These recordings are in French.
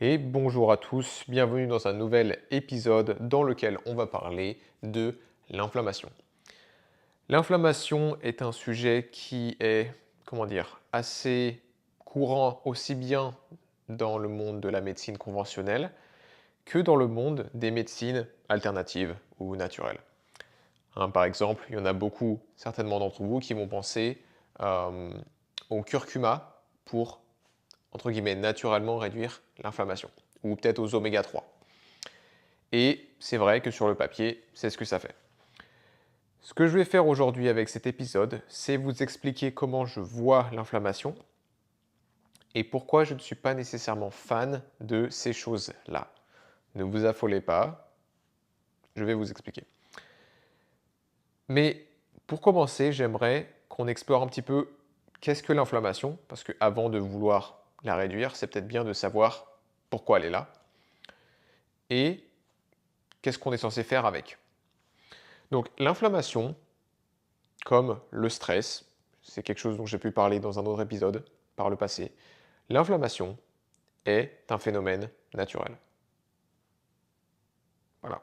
Et bonjour à tous, bienvenue dans un nouvel épisode dans lequel on va parler de l'inflammation. L'inflammation est un sujet qui est, comment dire, assez courant aussi bien dans le monde de la médecine conventionnelle que dans le monde des médecines alternatives ou naturelles. Par exemple, il y en a beaucoup, certainement d'entre vous, qui vont penser euh, au curcuma pour, entre guillemets, naturellement réduire l'inflammation, ou peut-être aux oméga 3. Et c'est vrai que sur le papier, c'est ce que ça fait. Ce que je vais faire aujourd'hui avec cet épisode, c'est vous expliquer comment je vois l'inflammation et pourquoi je ne suis pas nécessairement fan de ces choses-là. Ne vous affolez pas, je vais vous expliquer. Mais pour commencer, j'aimerais qu'on explore un petit peu qu'est-ce que l'inflammation, parce qu'avant de vouloir la réduire, c'est peut-être bien de savoir pourquoi elle est là et qu'est-ce qu'on est censé faire avec. Donc l'inflammation, comme le stress, c'est quelque chose dont j'ai pu parler dans un autre épisode par le passé, l'inflammation est un phénomène naturel. Voilà.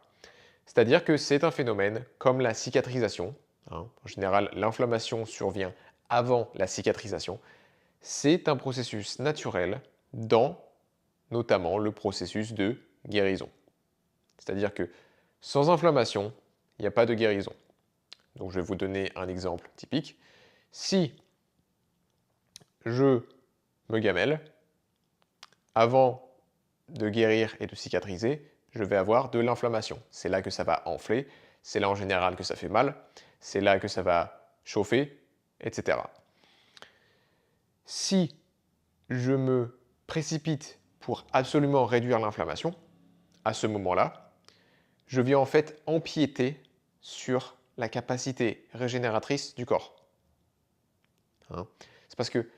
C'est-à-dire que c'est un phénomène comme la cicatrisation. En général, l'inflammation survient avant la cicatrisation. C'est un processus naturel dans notamment le processus de guérison. C'est-à-dire que sans inflammation, il n'y a pas de guérison. Donc je vais vous donner un exemple typique. Si je me gamelle, avant de guérir et de cicatriser, je vais avoir de l'inflammation. C'est là que ça va enfler, c'est là en général que ça fait mal, c'est là que ça va chauffer, etc. Si je me précipite pour absolument réduire l'inflammation, à ce moment-là, je viens en fait empiéter sur la capacité régénératrice du corps. C'est parce que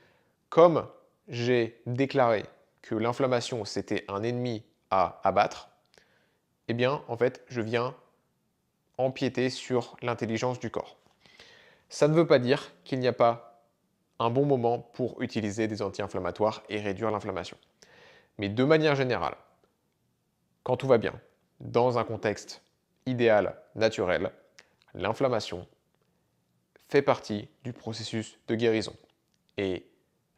comme j'ai déclaré que l'inflammation c'était un ennemi à abattre, eh bien en fait je viens empiéter sur l'intelligence du corps. Ça ne veut pas dire qu'il n'y a pas un bon moment pour utiliser des anti-inflammatoires et réduire l'inflammation. Mais de manière générale, quand tout va bien, dans un contexte idéal, naturel, l'inflammation fait partie du processus de guérison. Et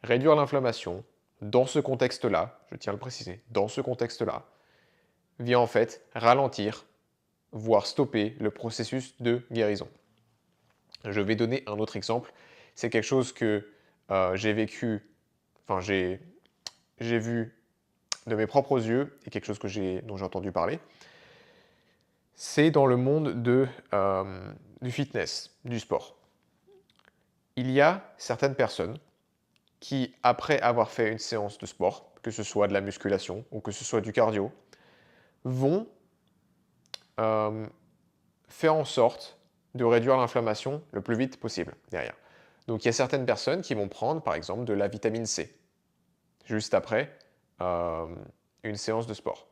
réduire l'inflammation, dans ce contexte-là, je tiens à le préciser, dans ce contexte-là, vient en fait ralentir, voire stopper le processus de guérison. Je vais donner un autre exemple. C'est quelque chose que j'ai vécu, enfin j'ai vu de mes propres yeux et quelque chose dont j'ai entendu parler. C'est dans le monde du fitness, du sport. Il y a certaines personnes qui, après avoir fait une séance de sport, que ce soit de la musculation ou que ce soit du cardio, vont euh, faire en sorte de réduire l'inflammation le plus vite possible derrière. Donc il y a certaines personnes qui vont prendre par exemple de la vitamine C juste après euh, une séance de sport.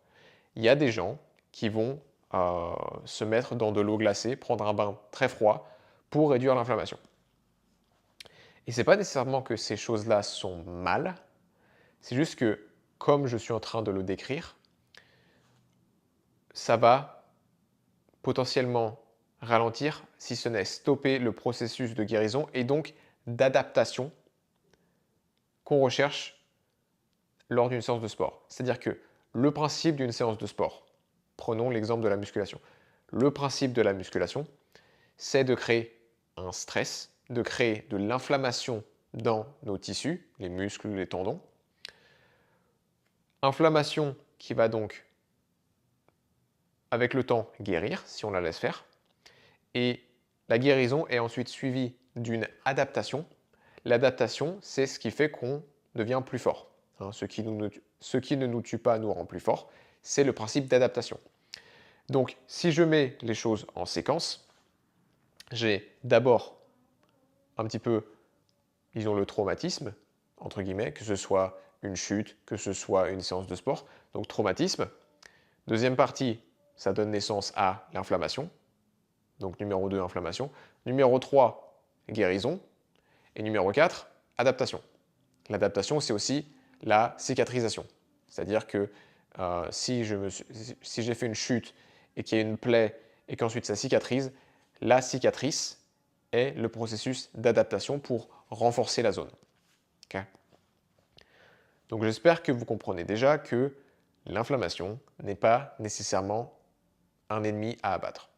Il y a des gens qui vont se mettre dans de l'eau glacée, prendre un bain très froid pour réduire l'inflammation. Et c'est pas nécessairement que ces choses-là sont mal, c'est juste que comme je suis en train de le décrire, ça va potentiellement ralentir, si ce n'est stopper le processus de guérison et donc d'adaptation qu'on recherche lors d'une séance de sport. C'est-à-dire que le principe d'une séance de sport, prenons l'exemple de la musculation, le principe de la musculation, c'est de créer un stress, de créer de l'inflammation dans nos tissus, les muscles, les tendons. Inflammation qui va donc, avec le temps, guérir, si on la laisse faire. Et la guérison est ensuite suivie d'une adaptation. L'adaptation, c'est ce qui fait qu'on devient plus fort. Ce qui ne nous tue pas nous rend plus fort. C'est le principe d'adaptation. Donc, si je mets les choses en séquence, j'ai d'abord un petit peu, disons, le traumatisme, entre guillemets, que ce soit une chute, que ce soit une séance de sport. Donc, traumatisme. Deuxième partie, ça donne naissance à l'inflammation. Donc, numéro 2, inflammation. Numéro 3, guérison. Et numéro 4, adaptation. L'adaptation, c'est aussi la cicatrisation. C'est-à-dire que si j'ai fait une chute et qu'il y a une plaie et qu'ensuite ça cicatrise, la cicatrice est le processus d'adaptation pour renforcer la zone. Okay. Donc j'espère que vous comprenez déjà que l'inflammation n'est pas nécessairement un ennemi à abattre.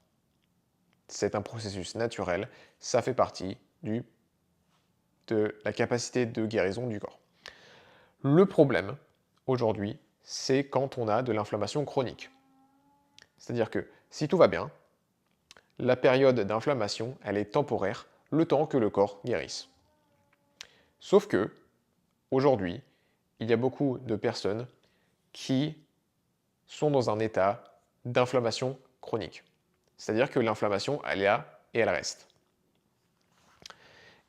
C'est un processus naturel, ça fait partie de la capacité de guérison du corps. Le problème, aujourd'hui, c'est quand on a de l'inflammation chronique. C'est-à-dire que si tout va bien, la période d'inflammation, elle est temporaire, le temps que le corps guérisse. Sauf que, aujourd'hui, il y a beaucoup de personnes qui sont dans un état d'inflammation chronique. C'est-à-dire que l'inflammation, elle est là et elle reste.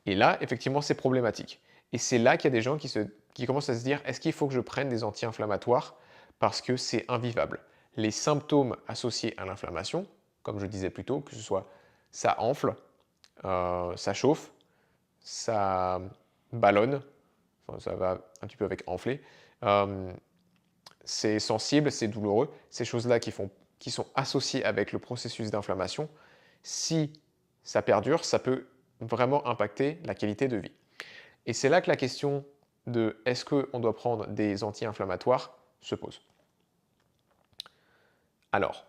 Et là, effectivement, c'est problématique. Et c'est là qu'il y a des gens qui commencent à se dire, est-ce qu'il faut que je prenne des anti-inflammatoires parce que c'est invivable? Les symptômes associés à l'inflammation, comme je disais plus tôt, que ce soit ça enfle, ça chauffe, ça ballonne, enfin, ça va un petit peu avec enfler, c'est sensible, c'est douloureux, ces choses-là qui sont associées avec le processus d'inflammation, si ça perdure, ça peut vraiment impacter la qualité de vie. Et c'est là que la question de est-ce qu'on doit prendre des anti-inflammatoires se pose. Alors,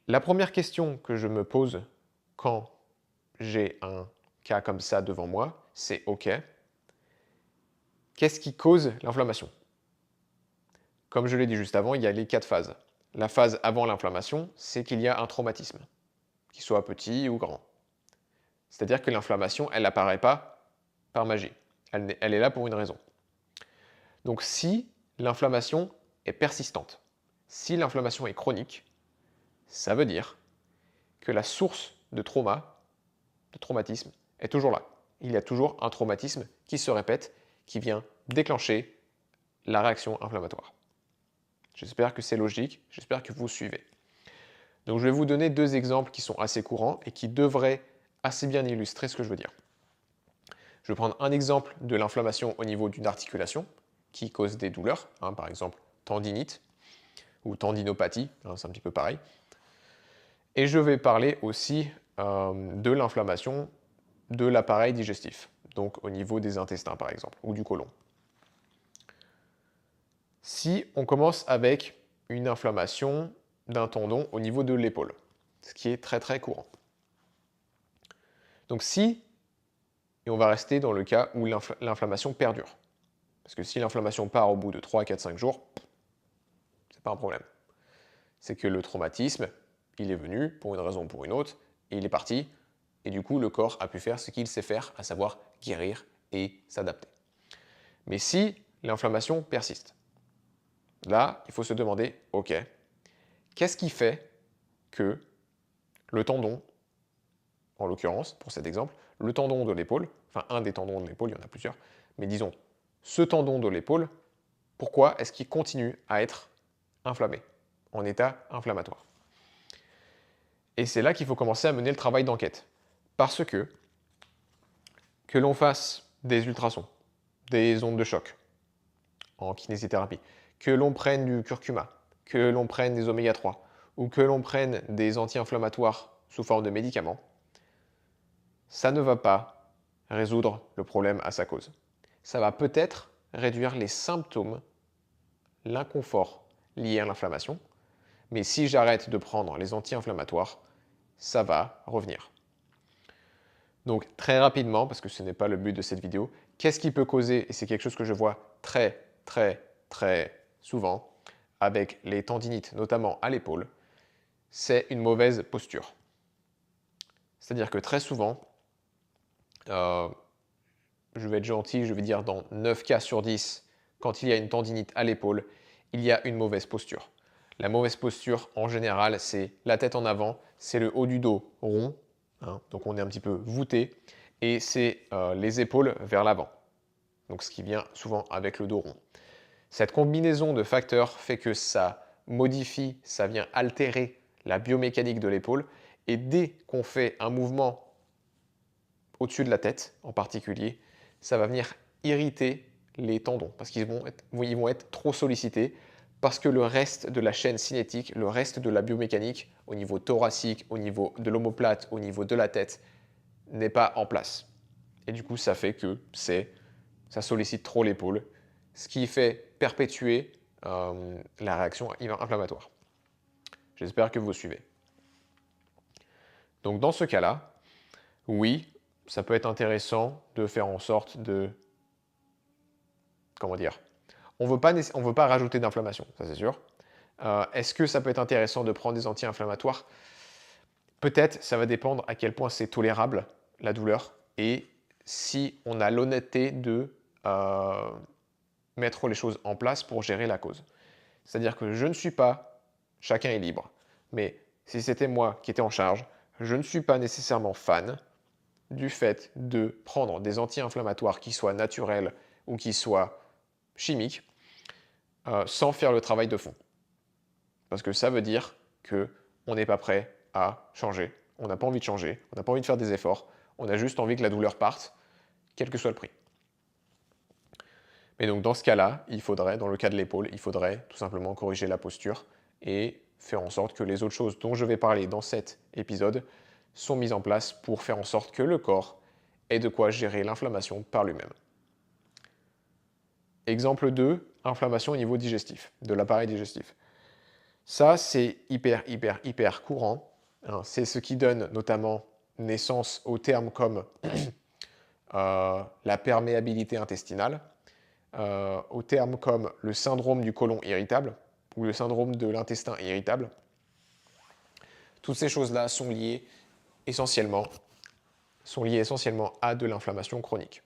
la première question que je me pose quand j'ai un cas comme ça devant moi, c'est OK, qu'est-ce qui cause l'inflammation? Comme je l'ai dit juste avant, il y a les 4 phases. La phase avant l'inflammation, c'est qu'il y a un traumatisme, qu'il soit petit ou grand. C'est-à-dire que l'inflammation, elle n'apparaît pas par magie. Elle est là pour une raison. Donc si l'inflammation est persistante, si l'inflammation est chronique, ça veut dire que la source de traumatisme, est toujours là. Il y a toujours un traumatisme qui se répète, qui vient déclencher la réaction inflammatoire. J'espère que c'est logique, j'espère que vous suivez. Donc je vais vous donner 2 exemples qui sont assez courants et qui devraient assez bien illustrer ce que je veux dire. Je vais prendre un exemple de l'inflammation au niveau d'une articulation qui cause des douleurs, par exemple tendinite ou tendinopathie, c'est un petit peu pareil. Et je vais parler aussi de l'inflammation de l'appareil digestif, donc au niveau des intestins par exemple, ou du côlon. Si on commence avec une inflammation d'un tendon au niveau de l'épaule, ce qui est très très courant. Donc et on va rester dans le cas où l'inflammation perdure. Parce que si l'inflammation part au bout de 3, 4, 5 jours, c'est pas un problème. C'est que le traumatisme, il est venu pour une raison ou pour une autre, et il est parti, et du coup le corps a pu faire ce qu'il sait faire, à savoir guérir et s'adapter. Mais si l'inflammation persiste, là, il faut se demander, ok, qu'est-ce qui fait que le tendon, en l'occurrence, pour cet exemple, le tendon de l'épaule, enfin un des tendons de l'épaule, il y en a plusieurs, mais disons, ce tendon de l'épaule, pourquoi est-ce qu'il continue à être inflammé, en état inflammatoire? Et c'est là qu'il faut commencer à mener le travail d'enquête. Parce que l'on fasse des ultrasons, des ondes de choc en kinésithérapie, que l'on prenne du curcuma, que l'on prenne des oméga 3 ou que l'on prenne des anti-inflammatoires sous forme de médicaments, ça ne va pas résoudre le problème à sa cause. Ça va peut-être réduire les symptômes, l'inconfort lié à l'inflammation, mais si j'arrête de prendre les anti-inflammatoires, ça va revenir. Donc très rapidement, parce que ce n'est pas le but de cette vidéo, qu'est-ce qui peut causer, et c'est quelque chose que je vois très souvent avec les tendinites, notamment à l'épaule, c'est une mauvaise posture. C'est-à-dire que très souvent, je vais être gentil, je vais dire dans 9 cas sur 10, quand il y a une tendinite à l'épaule, il y a une mauvaise posture. La mauvaise posture, en général, c'est la tête en avant, c'est le haut du dos rond, donc on est un petit peu voûté, et c'est les épaules vers l'avant, donc ce qui vient souvent avec le dos rond. Cette combinaison de facteurs fait que ça modifie, ça vient altérer la biomécanique de l'épaule, et dès qu'on fait un mouvement au-dessus de la tête en particulier, ça va venir irriter les tendons, parce ils vont être trop sollicités, parce que le reste de la chaîne cinétique, le reste de la biomécanique, au niveau thoracique, au niveau de l'omoplate, au niveau de la tête, n'est pas en place. Et du coup, ça fait que ça sollicite trop l'épaule, ce qui fait perpétuer la réaction inflammatoire. J'espère que vous suivez. Donc dans ce cas-là, oui, ça peut être intéressant de faire en sorte de... Comment dire? On ne veut pas rajouter d'inflammation, ça c'est sûr. Est-ce que ça peut être intéressant de prendre des anti-inflammatoires? Peut-être, ça va dépendre à quel point c'est tolérable, la douleur, et si on a l'honnêteté de mettre les choses en place pour gérer la cause. C'est-à-dire que je ne suis pas, chacun est libre, mais si c'était moi qui étais en charge, je ne suis pas nécessairement fan du fait de prendre des anti-inflammatoires qui soient naturels ou qui soient chimiques sans faire le travail de fond. Parce que ça veut dire qu'on n'est pas prêt à changer, on n'a pas envie de changer, on n'a pas envie de faire des efforts, on a juste envie que la douleur parte, quel que soit le prix. Mais donc dans ce cas-là, dans le cas de l'épaule, il faudrait tout simplement corriger la posture et faire en sorte que les autres choses dont je vais parler dans cet épisode sont mises en place pour faire en sorte que le corps ait de quoi gérer l'inflammation par lui-même. Exemple 2, inflammation au niveau digestif, de l'appareil digestif. Ça, c'est hyper courant. Hein. C'est ce qui donne notamment naissance aux termes comme la perméabilité intestinale, aux termes comme le syndrome du côlon irritable ou le syndrome de l'intestin irritable. Toutes ces choses-là sont liées essentiellement à de l'inflammation chronique.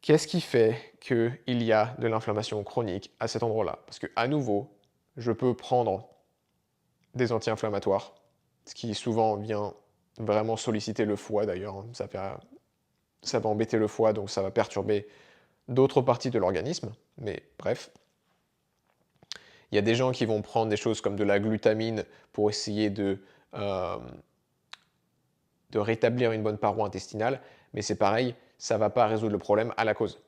Qu'est-ce qui fait qu'il y a de l'inflammation chronique à cet endroit-là? Parce que, à nouveau, je peux prendre des anti-inflammatoires, ce qui souvent vient vraiment solliciter le foie d'ailleurs. Ça va embêter le foie, donc ça va perturber d'autres parties de l'organisme. Mais bref. Il y a des gens qui vont prendre des choses comme de la glutamine pour essayer de rétablir une bonne paroi intestinale, mais c'est pareil, ça ne va pas résoudre le problème à la cause.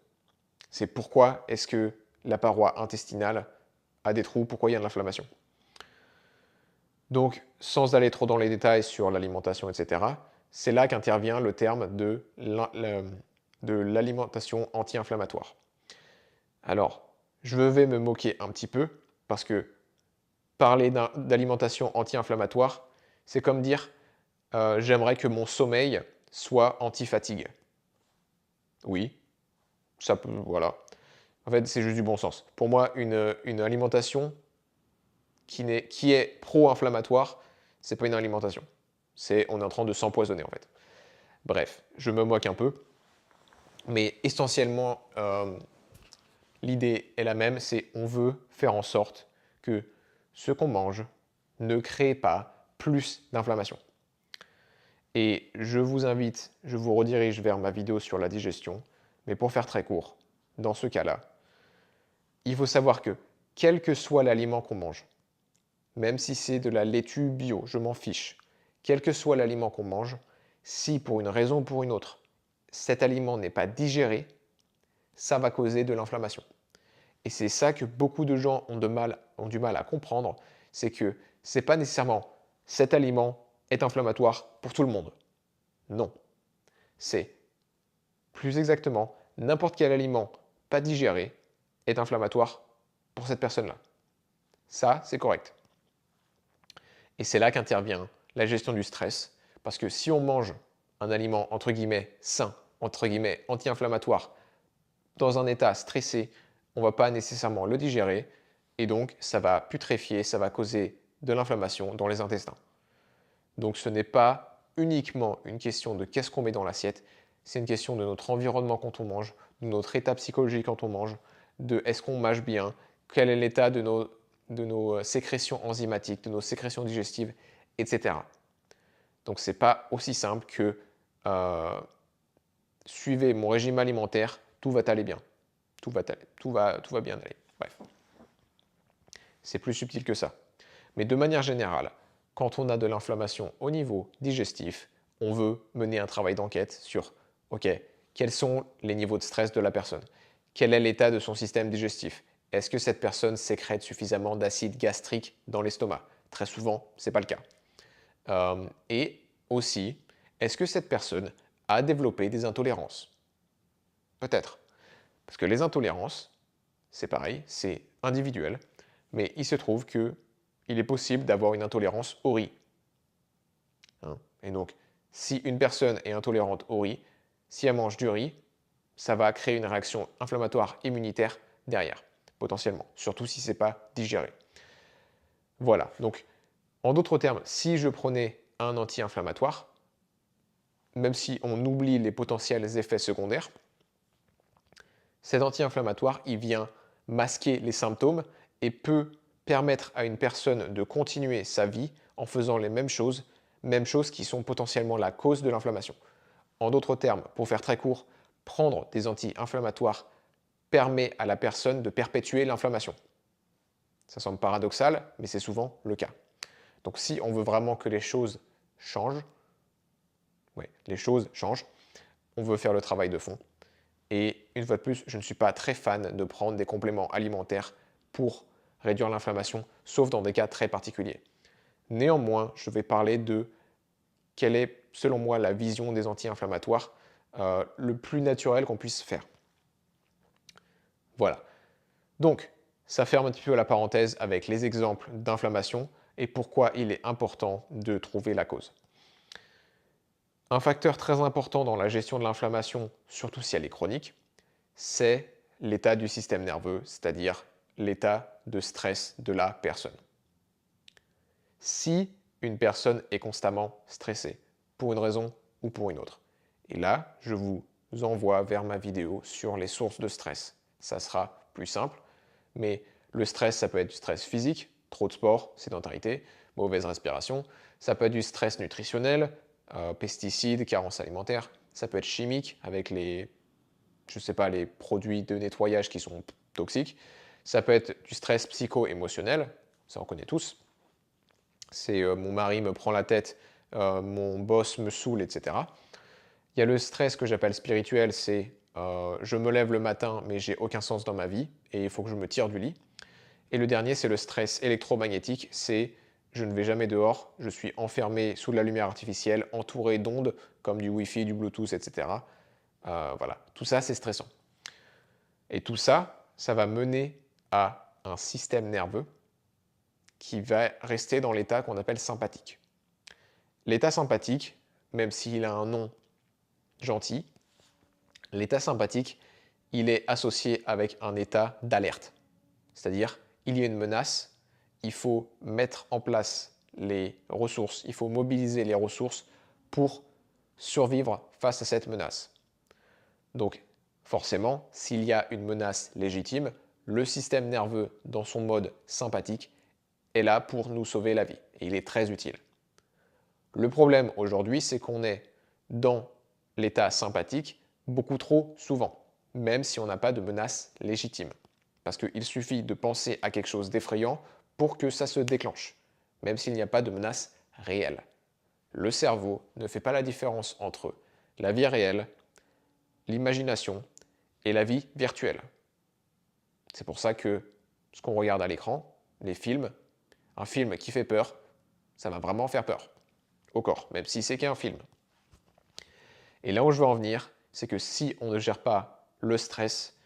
C'est pourquoi est-ce que la paroi intestinale a des trous, pourquoi il y a de l'inflammation. Donc, sans aller trop dans les détails sur l'alimentation, etc., c'est là qu'intervient le terme de l'alimentation anti-inflammatoire. Alors, je vais me moquer un petit peu, parce que parler d'alimentation anti-inflammatoire, c'est comme dire j'aimerais que mon sommeil soit anti-fatigue. Oui, ça peut, voilà. En fait, c'est juste du bon sens. Pour moi, une alimentation qui est pro-inflammatoire, c'est pas une alimentation. On est en train de s'empoisonner en fait. Bref, je me moque un peu. Mais essentiellement, l'idée est la même, c'est on veut faire en sorte que ce qu'on mange ne crée pas plus d'inflammation. Et je vous redirige vers ma vidéo sur la digestion, mais pour faire très court, dans ce cas-là, il faut savoir que quel que soit l'aliment qu'on mange, même si c'est de la laitue bio, je m'en fiche, quel que soit l'aliment qu'on mange, si pour une raison ou pour une autre, cet aliment n'est pas digéré, ça va causer de l'inflammation. Et c'est ça que beaucoup de gens ont du mal à comprendre, c'est que ce n'est pas nécessairement cet aliment est inflammatoire pour tout le monde. Non. C'est plus exactement n'importe quel aliment pas digéré est inflammatoire pour cette personne-là. Ça, c'est correct. Et c'est là qu'intervient la gestion du stress, parce que si on mange un aliment entre guillemets sain, entre guillemets anti-inflammatoire, dans un état stressé, on ne va pas nécessairement le digérer, et donc ça va putréfier, ça va causer de l'inflammation dans les intestins. Donc ce n'est pas uniquement une question de qu'est-ce qu'on met dans l'assiette, c'est une question de notre environnement quand on mange, de notre état psychologique quand on mange, de est-ce qu'on mâche bien, quel est l'état de nos sécrétions enzymatiques, de nos sécrétions digestives, etc. Donc ce n'est pas aussi simple que suivez mon régime alimentaire, tout va aller bien. Tout va bien aller. Bref. C'est plus subtil que ça. Mais de manière générale, quand on a de l'inflammation au niveau digestif, on veut mener un travail d'enquête sur, ok, quels sont les niveaux de stress de la personne, quel est l'état de son système digestif, est-ce que cette personne sécrète suffisamment d'acide gastrique dans l'estomac? Très souvent, ce n'est pas le cas. Et aussi, est-ce que cette personne a développé des intolérances? Peut-être. Parce que les intolérances, c'est pareil, c'est individuel, mais il se trouve qu'il est possible d'avoir une intolérance au riz. Hein. Et donc, si une personne est intolérante au riz, si elle mange du riz, ça va créer une réaction inflammatoire immunitaire derrière, potentiellement, surtout si ce n'est pas digéré. Voilà, donc en d'autres termes, si je prenais un anti-inflammatoire, même si on oublie les potentiels effets secondaires, cet anti-inflammatoire, il vient masquer les symptômes et peut permettre à une personne de continuer sa vie en faisant les mêmes choses qui sont potentiellement la cause de l'inflammation. En d'autres termes, pour faire très court, prendre des anti-inflammatoires permet à la personne de perpétuer l'inflammation. Ça semble paradoxal, mais c'est souvent le cas. Donc si on veut vraiment que les choses changent, on veut faire le travail de fond. Et une fois de plus, je ne suis pas très fan de prendre des compléments alimentaires pour réduire l'inflammation, sauf dans des cas très particuliers. Néanmoins, je vais parler de quelle est, selon moi, la vision des anti-inflammatoires le plus naturel qu'on puisse faire. Voilà. Donc, ça ferme un petit peu la parenthèse avec les exemples d'inflammation et pourquoi il est important de trouver la cause. Un facteur très important dans la gestion de l'inflammation, surtout si elle est chronique, c'est l'état du système nerveux, c'est-à-dire l'état de stress de la personne. Si une personne est constamment stressée, pour une raison ou pour une autre, et là, je vous envoie vers ma vidéo sur les sources de stress. Ça sera plus simple, mais le stress, ça peut être du stress physique, trop de sport, sédentarité, mauvaise respiration, ça peut être du stress nutritionnel, pesticides, carences alimentaires, ça peut être chimique avec les produits de nettoyage qui sont toxiques, ça peut être du stress psycho-émotionnel, ça on connaît tous, c'est mon mari me prend la tête, mon boss me saoule, etc. Il y a le stress que j'appelle spirituel, c'est je me lève le matin mais j'ai aucun sens dans ma vie et il faut que je me tire du lit. Et le dernier, c'est le stress électromagnétique, c'est je ne vais jamais dehors, je suis enfermé sous la lumière artificielle, entouré d'ondes comme du Wi-Fi, du Bluetooth, etc. Voilà, tout ça, c'est stressant. Et tout ça, ça va mener à un système nerveux qui va rester dans l'état qu'on appelle sympathique. L'état sympathique, même s'il a un nom gentil, l'état sympathique, il est associé avec un état d'alerte. C'est-à-dire, il y a une menace, il faut mettre en place les ressources, il faut mobiliser les ressources pour survivre face à cette menace. Donc, forcément, s'il y a une menace légitime, le système nerveux, dans son mode sympathique, est là pour nous sauver la vie. Et il est très utile. Le problème aujourd'hui, c'est qu'on est dans l'état sympathique beaucoup trop souvent, même si on n'a pas de menace légitime. Parce qu'il suffit de penser à quelque chose d'effrayant pour que ça se déclenche, même s'il n'y a pas de menace réelle. Le cerveau ne fait pas la différence entre la vie réelle, l'imagination et la vie virtuelle. C'est pour ça que ce qu'on regarde à l'écran, les films, un film qui fait peur, ça va vraiment faire peur au corps, même si c'est qu'un film. Et là où je veux en venir, c'est que si on ne gère pas le stress,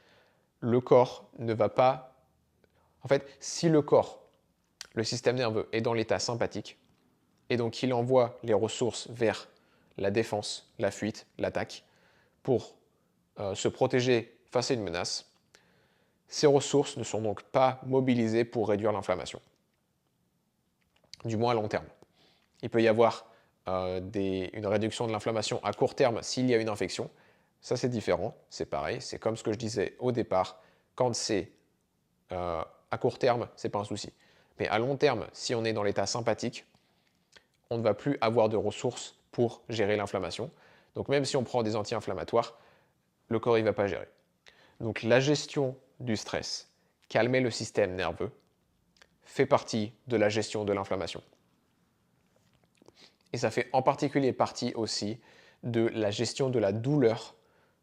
le corps ne va pas... En fait, si le corps, le système nerveux est dans l'état sympathique, et donc il envoie les ressources vers la défense, la fuite, l'attaque, pour se protéger face à une menace, ces ressources ne sont donc pas mobilisées pour réduire l'inflammation, du moins à long terme. Il peut y avoir une réduction de l'inflammation à court terme s'il y a une infection. Ça, c'est différent, c'est pareil, c'est comme ce que je disais au départ, quand c'est à court terme, ce n'est pas un souci. Mais à long terme, si on est dans l'état sympathique, on ne va plus avoir de ressources pour gérer l'inflammation. Donc même si on prend des anti-inflammatoires, le corps ne va pas gérer. Donc la gestion du stress, calmer le système nerveux, fait partie de la gestion de l'inflammation. Et ça fait en particulier partie aussi de la gestion de la douleur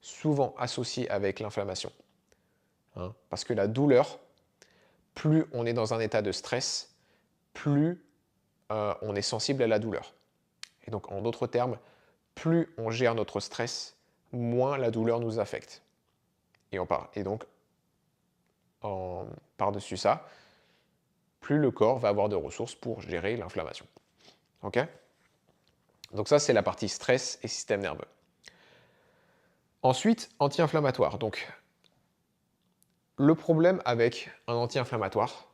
souvent associé avec l'inflammation. Hein, parce que la douleur, plus on est dans un état de stress, plus on est sensible à la douleur. Et donc, en d'autres termes, plus on gère notre stress, moins la douleur nous affecte. Et donc, par-dessus ça, plus le corps va avoir de ressources pour gérer l'inflammation. Ok? Donc ça, c'est la partie stress et système nerveux. Ensuite, anti-inflammatoire. Donc, le problème avec un anti-inflammatoire,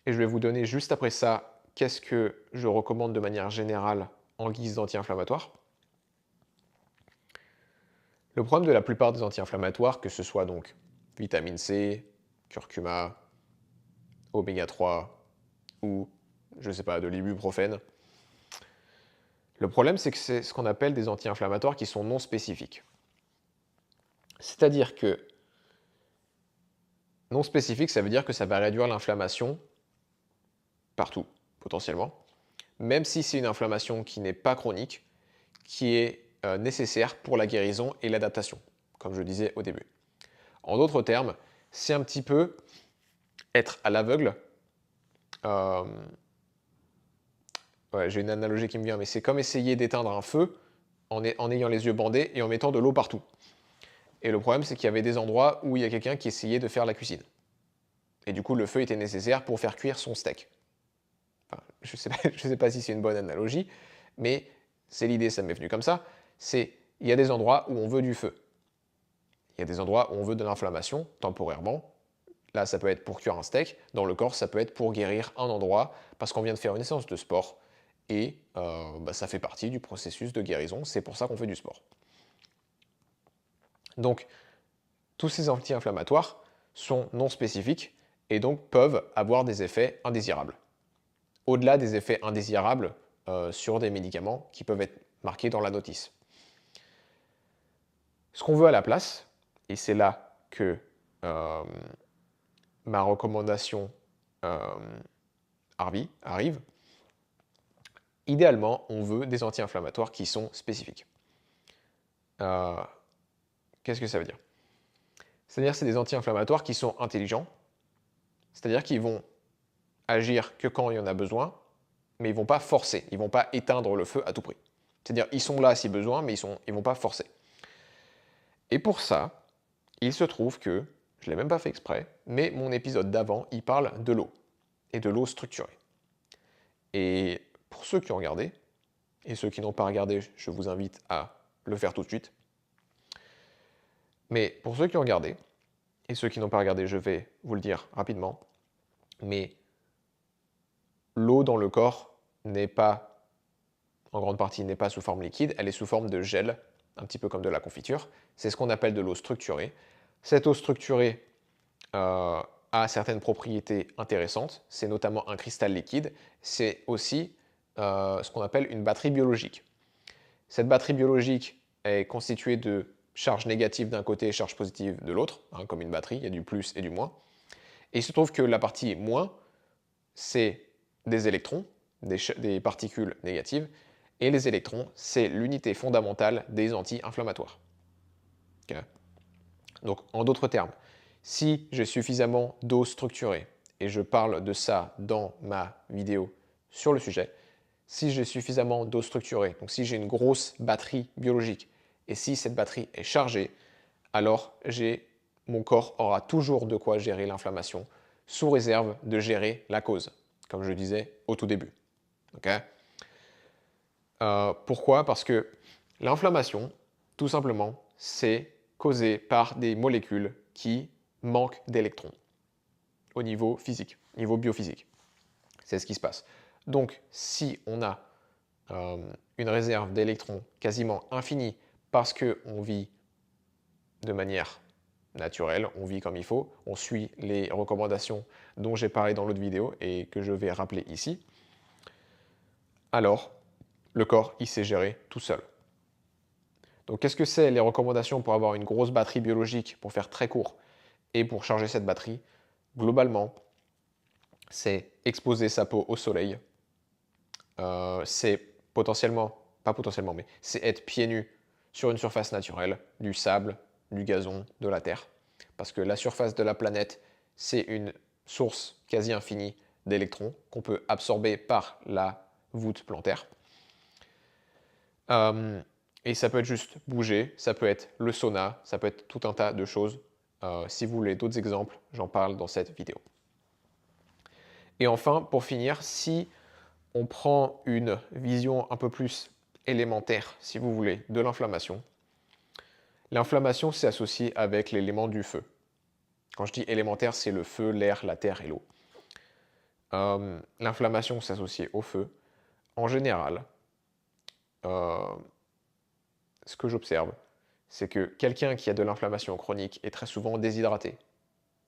et je vais vous donner juste après ça qu'est-ce que je recommande de manière générale en guise d'anti-inflammatoire. Le problème de la plupart des anti-inflammatoires, que ce soit donc vitamine C, curcuma, oméga 3 ou, je ne sais pas, de l'ibuprofène, le problème c'est que c'est ce qu'on appelle des anti-inflammatoires qui sont non spécifiques. C'est-à-dire que non spécifique, ça veut dire que ça va réduire l'inflammation partout, potentiellement, même si c'est une inflammation qui n'est pas chronique, qui est nécessaire pour la guérison et l'adaptation, comme je disais au début. En d'autres termes, c'est un petit peu être à l'aveugle. Ouais, j'ai une analogie qui me vient, mais c'est comme essayer d'éteindre un feu en ayant les yeux bandés et en mettant de l'eau partout. Et le problème, c'est qu'il y avait des endroits où il y a quelqu'un qui essayait de faire la cuisine. Et du coup, le feu était nécessaire pour faire cuire son steak. Enfin, je sais pas si c'est une bonne analogie, mais c'est l'idée, ça m'est venu comme ça. Il y a des endroits où on veut du feu. Il y a des endroits où on veut de l'inflammation, temporairement. Là, ça peut être pour cuire un steak. Dans le corps, ça peut être pour guérir un endroit, parce qu'on vient de faire une séance de sport. Et ça fait partie du processus de guérison. C'est pour ça qu'on fait du sport. Donc, tous ces anti-inflammatoires sont non spécifiques et donc peuvent avoir des effets indésirables. Au-delà des effets indésirables sur des médicaments qui peuvent être marqués dans la notice. Ce qu'on veut à la place, et c'est là que ma recommandation arrive, idéalement, on veut des anti-inflammatoires qui sont spécifiques. Qu'est-ce que ça veut dire? C'est-à-dire que c'est des anti-inflammatoires qui sont intelligents, c'est-à-dire qu'ils vont agir que quand il y en a besoin, mais ils ne vont pas forcer, ils ne vont pas éteindre le feu à tout prix. C'est-à-dire ils sont là si besoin, mais ils ne vont pas forcer. Et pour ça, il se trouve que, je ne l'ai même pas fait exprès, mais mon épisode d'avant, il parle de l'eau, et de l'eau structurée. Et pour ceux qui ont regardé, et ceux qui n'ont pas regardé, je vous invite à le faire tout de suite. Mais pour ceux qui ont regardé, et ceux qui n'ont pas regardé, je vais vous le dire rapidement, mais l'eau dans le corps n'est pas, en grande partie, n'est pas sous forme liquide, elle est sous forme de gel, un petit peu comme de la confiture. C'est ce qu'on appelle de l'eau structurée. Cette eau structurée a certaines propriétés intéressantes, c'est notamment un cristal liquide, c'est aussi ce qu'on appelle une batterie biologique. Cette batterie biologique est constituée de charges négatives d'un côté et charges positives de l'autre, hein, comme une batterie, il y a du plus et du moins. Et il se trouve que la partie moins, c'est des électrons, des particules négatives, et les électrons, c'est l'unité fondamentale des anti-inflammatoires. Okay. Donc, en d'autres termes, si j'ai suffisamment d'eau structurée, et je parle de ça dans ma vidéo sur le sujet, si j'ai suffisamment d'eau structurée, donc si j'ai une grosse batterie biologique, et si cette batterie est chargée, alors mon corps aura toujours de quoi gérer l'inflammation, sous réserve de gérer la cause, comme je disais au tout début. Okay. Pourquoi? Parce que l'inflammation, tout simplement, c'est causé par des molécules qui manquent d'électrons au niveau physique, niveau biophysique. C'est ce qui se passe. Donc, si on a une réserve d'électrons quasiment infinie parce qu'on vit de manière naturelle, on vit comme il faut, on suit les recommandations dont j'ai parlé dans l'autre vidéo et que je vais rappeler ici, alors le corps, il sait gérer tout seul. Donc qu'est-ce que c'est les recommandations pour avoir une grosse batterie biologique, pour faire très court, et pour charger cette batterie? Globalement, c'est exposer sa peau au soleil, c'est potentiellement, pas potentiellement, mais c'est être pieds nus sur une surface naturelle, du sable, du gazon, de la Terre. Parce que la surface de la planète, c'est une source quasi infinie d'électrons qu'on peut absorber par la voûte plantaire. Et ça peut être juste bouger, ça peut être le sauna, ça peut être tout un tas de choses. Si vous voulez d'autres exemples, j'en parle dans cette vidéo. Et enfin, pour finir, si on prend une vision un peu plus élémentaire, si vous voulez, de l'inflammation, l'inflammation, c'est associé avec l'élément du feu. Quand je dis élémentaire, c'est le feu, l'air, la terre et l'eau. L'inflammation s'associe au feu. En général, ce que j'observe, c'est que quelqu'un qui a de l'inflammation chronique est très souvent déshydraté.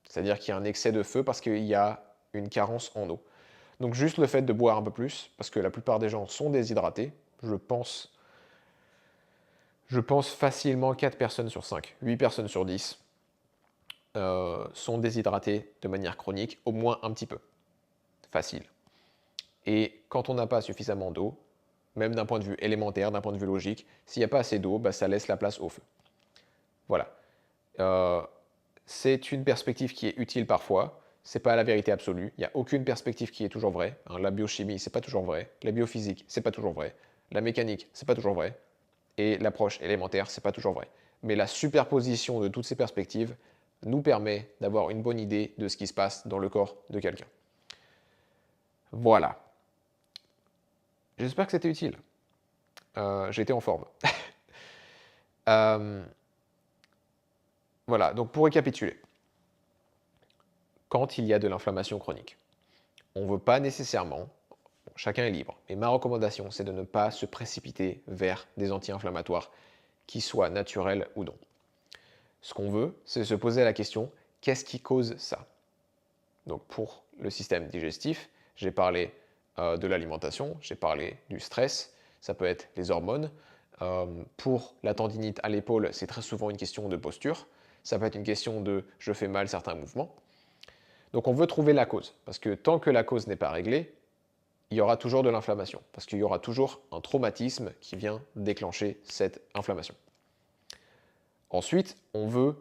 C'est-à-dire qu'il y a un excès de feu parce qu'il y a une carence en eau. Donc juste le fait de boire un peu plus, parce que la plupart des gens sont déshydratés, je pense facilement 4 personnes sur 5, 8 personnes sur 10 sont déshydratées de manière chronique, au moins un petit peu. Facile. Et quand on n'a pas suffisamment d'eau, même d'un point de vue élémentaire, d'un point de vue logique, s'il n'y a pas assez d'eau, bah, ça laisse la place au feu. Voilà. C'est une perspective qui est utile parfois, c'est pas la vérité absolue, il n'y a aucune perspective qui est toujours vraie. La biochimie, c'est pas toujours vrai, la biophysique, c'est pas toujours vrai, la mécanique, c'est pas toujours vrai, et l'approche élémentaire, c'est pas toujours vrai. Mais la superposition de toutes ces perspectives nous permet d'avoir une bonne idée de ce qui se passe dans le corps de quelqu'un. Voilà. J'espère que c'était utile. J'ai été en forme. Voilà, donc pour récapituler, quand il y a de l'inflammation chronique, on ne veut pas nécessairement, chacun est libre, mais ma recommandation, c'est de ne pas se précipiter vers des anti-inflammatoires, qu'ils soient naturels ou non. Ce qu'on veut, c'est se poser la question, qu'est-ce qui cause ça? Donc pour le système digestif, j'ai parlé de l'alimentation, j'ai parlé du stress, ça peut être les hormones. Pour la tendinite à l'épaule, c'est très souvent une question de posture. Ça peut être une question de je fais mal certains mouvements. Donc on veut trouver la cause, parce que tant que la cause n'est pas réglée, il y aura toujours de l'inflammation, parce qu'il y aura toujours un traumatisme qui vient déclencher cette inflammation. Ensuite, on veut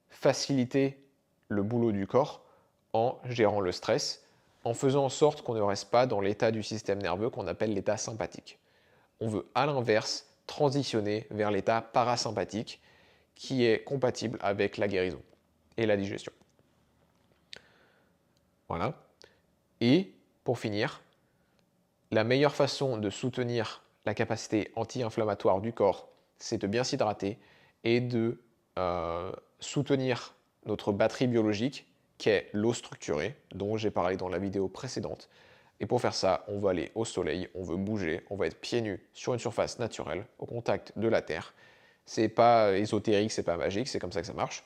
faciliter le boulot du corps en gérant le stress, en faisant en sorte qu'on ne reste pas dans l'état du système nerveux qu'on appelle l'état sympathique. On veut à l'inverse transitionner vers l'état parasympathique qui est compatible avec la guérison et la digestion. Voilà. Et pour finir, la meilleure façon de soutenir la capacité anti-inflammatoire du corps, c'est de bien s'hydrater et de soutenir notre batterie biologique qui est l'eau structurée, dont j'ai parlé dans la vidéo précédente. Et pour faire ça, on va aller au soleil, on veut bouger, on va être pieds nus sur une surface naturelle, au contact de la terre. C'est pas ésotérique, c'est pas magique, c'est comme ça que ça marche.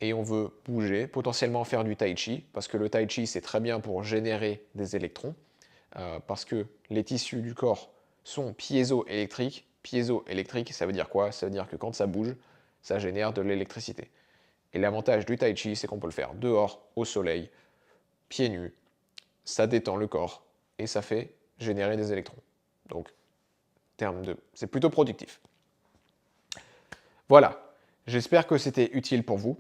Et on veut bouger, potentiellement faire du tai chi, parce que le tai chi c'est très bien pour générer des électrons, parce que les tissus du corps sont piézoélectriques. Piézoélectrique, ça veut dire quoi? Ça veut dire que quand ça bouge, ça génère de l'électricité. Et l'avantage du tai chi, c'est qu'on peut le faire dehors, au soleil, pieds nus, ça détend le corps et ça fait générer des électrons. Donc, c'est plutôt productif. Voilà, j'espère que c'était utile pour vous.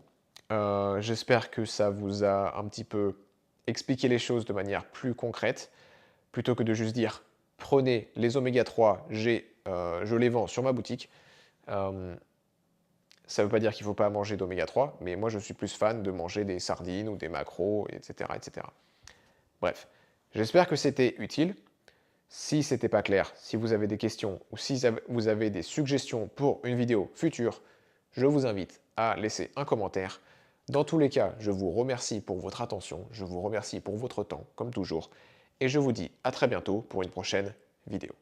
J'espère que ça vous a un petit peu expliqué les choses de manière plus concrète, plutôt que de juste dire prenez les oméga 3, je les vends sur ma boutique. Ça ne veut pas dire qu'il ne faut pas manger d'oméga 3, mais moi je suis plus fan de manger des sardines ou des maquereaux, etc. etc. Bref, j'espère que c'était utile. Si ce n'était pas clair, si vous avez des questions ou si vous avez des suggestions pour une vidéo future, je vous invite à laisser un commentaire. Dans tous les cas, je vous remercie pour votre attention, je vous remercie pour votre temps, comme toujours, et je vous dis à très bientôt pour une prochaine vidéo.